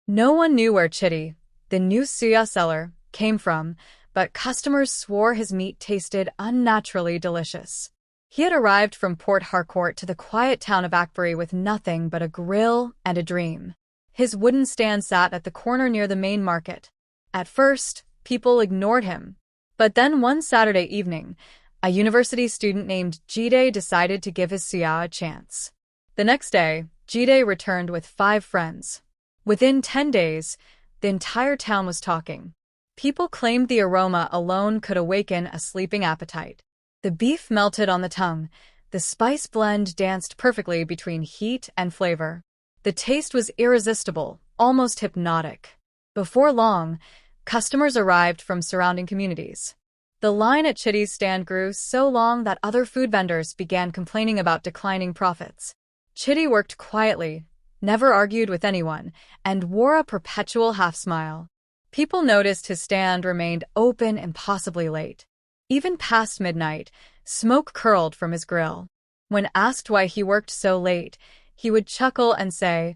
No one knew where Chidi, the new Suya seller, came from, but customers swore his meat tasted unnaturally delicious. He had arrived from Port Harcourt to the quiet town of Akperi with nothing but a grill and a dream. His wooden stand sat at the corner near the main market. At first, people ignored him. But then one Saturday evening, a university student named Chidi decided to give his Suya a chance. The next day, Chidi returned with 5 friends. Within 10 days, the entire town was talking. People claimed the aroma alone could awaken a sleeping appetite. The beef melted on the tongue. The spice blend danced perfectly between heat and flavor. The taste was irresistible, almost hypnotic. Before long, customers arrived from surrounding communities. The line at Chidi's stand grew so long that other food vendors began complaining about declining profits. Chidi worked quietly, never argued with anyone, and wore a perpetual half-smile. People noticed his stand remained open impossibly late. Even past midnight, smoke curled from his grill. When asked why he worked so late, he would chuckle and say,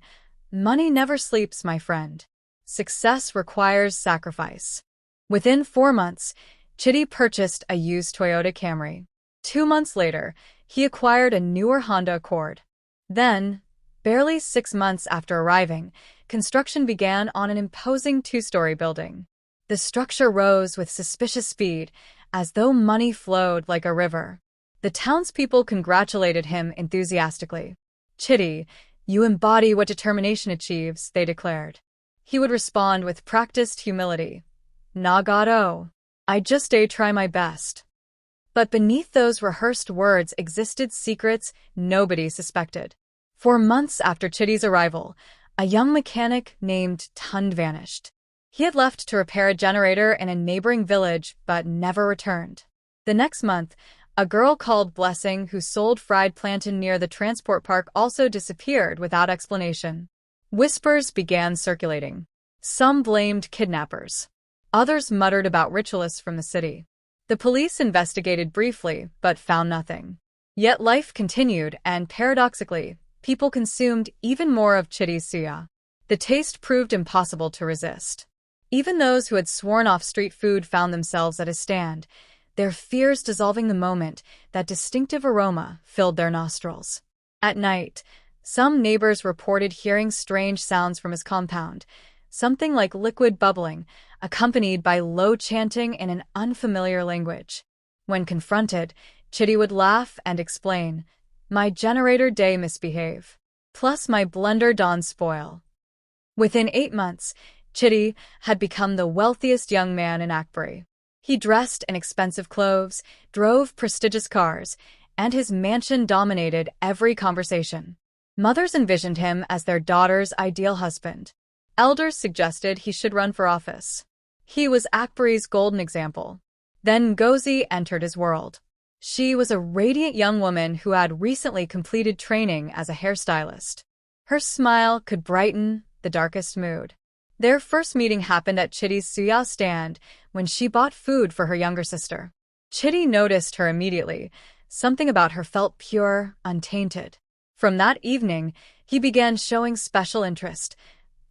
"Money never sleeps, my friend. Success requires sacrifice." Within 4 months, Chidi purchased a used Toyota Camry. 2 months later, he acquired a newer Honda Accord. Then, barely 6 months after arriving, construction began on an imposing 2-story building. The structure rose with suspicious speed, as though money flowed like a river. The townspeople congratulated him enthusiastically. "Chidi, you embody what determination achieves," they declared. He would respond with practiced humility. "Nagato. I just try my best." But beneath those rehearsed words existed secrets nobody suspected. For months after Chidi's arrival, a young mechanic named Tund vanished. He had left to repair a generator in a neighboring village but never returned. The next month, a girl called Blessing who sold fried plantain near the transport park also disappeared without explanation. Whispers began circulating. Some blamed kidnappers. Others muttered about ritualists from the city. The police investigated briefly but found nothing. Yet life continued and, paradoxically, people consumed even more of Chidi's Suya. The taste proved impossible to resist. Even those who had sworn off street food found themselves at his stand, their fears dissolving the moment that distinctive aroma filled their nostrils. At night, some neighbors reported hearing strange sounds from his compound, something like liquid bubbling, accompanied by low chanting in an unfamiliar language. When confronted, Chidi would laugh and explain, "My generator day misbehave. Plus my blender dawn spoil." Within 8 months, Chidi had become the wealthiest young man in Akperi. He dressed in expensive clothes, drove prestigious cars, and his mansion dominated every conversation. Mothers envisioned him as their daughter's ideal husband. Elders suggested he should run for office. He was Akperi's golden example. Then Ngozi entered his world. She was a radiant young woman who had recently completed training as a hairstylist. Her smile could brighten the darkest mood. Their first meeting happened at Chidi's Suya stand when she bought food for her younger sister. Chidi noticed her immediately. Something about her felt pure, untainted. From that evening, he began showing special interest,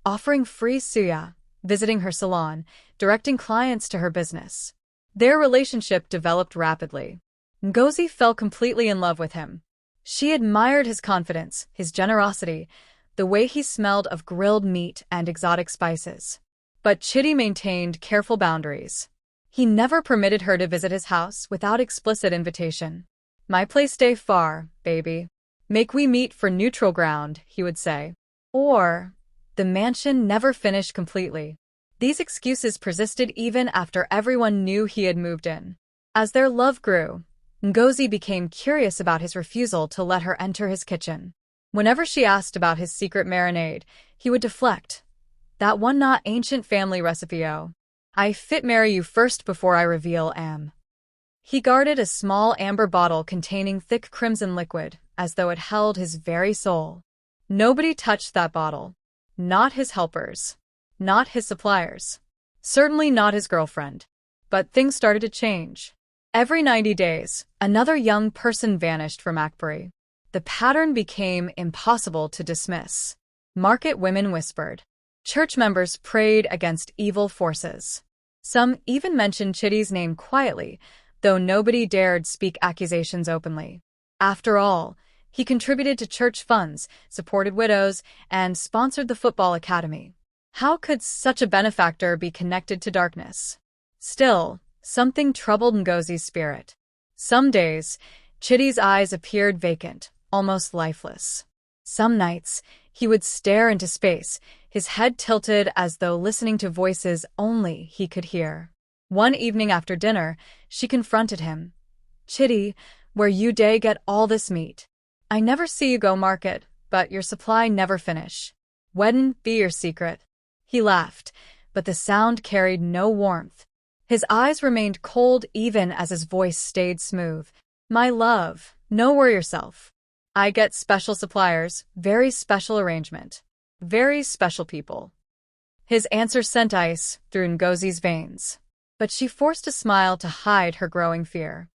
offering free Suya, visiting her salon, directing clients to her business. Their relationship developed rapidly. Ngozi fell completely in love with him. She admired his confidence, his generosity, the way he smelled of grilled meat and exotic spices. But Chidi maintained careful boundaries. He never permitted her to visit his house without explicit invitation. "My place stay far, baby. Make we meet for neutral ground," he would say. Or, "The mansion never finished completely." These excuses persisted even after everyone knew he had moved in. As their love grew, Ngozi became curious about his refusal to let her enter his kitchen. Whenever she asked about his secret marinade, he would deflect. "That one not ancient family recipe, oh. I fit marry you first before I reveal am." He guarded a small amber bottle containing thick crimson liquid, as though it held his very soul. Nobody touched that bottle. Not his helpers. Not his suppliers. Certainly not his girlfriend. But things started to change. Every 90 days, another young person vanished from Akperi. The pattern became impossible to dismiss. Market women whispered, Church members prayed against evil forces. Some even mentioned Chidi's name quietly, though nobody dared speak accusations openly. After all, he contributed to church funds, supported widows, and sponsored the football academy. How could such a benefactor be connected to darkness? Still, something troubled Ngozi's spirit. Some days, Chidi's eyes appeared vacant, almost lifeless. Some nights, he would stare into space, his head tilted as though listening to voices only he could hear. One evening after dinner, she confronted him. "Chidi, where you day get all this meat? I never see you go market, but your supply never finish. Where'd be your secret?" He laughed, but the sound carried no warmth. His eyes remained cold even as his voice stayed smooth. "My love, no worry yourself. I get special suppliers, very special arrangement. Very special people." His answer sent ice through Ngozi's veins, but she forced a smile to hide her growing fear.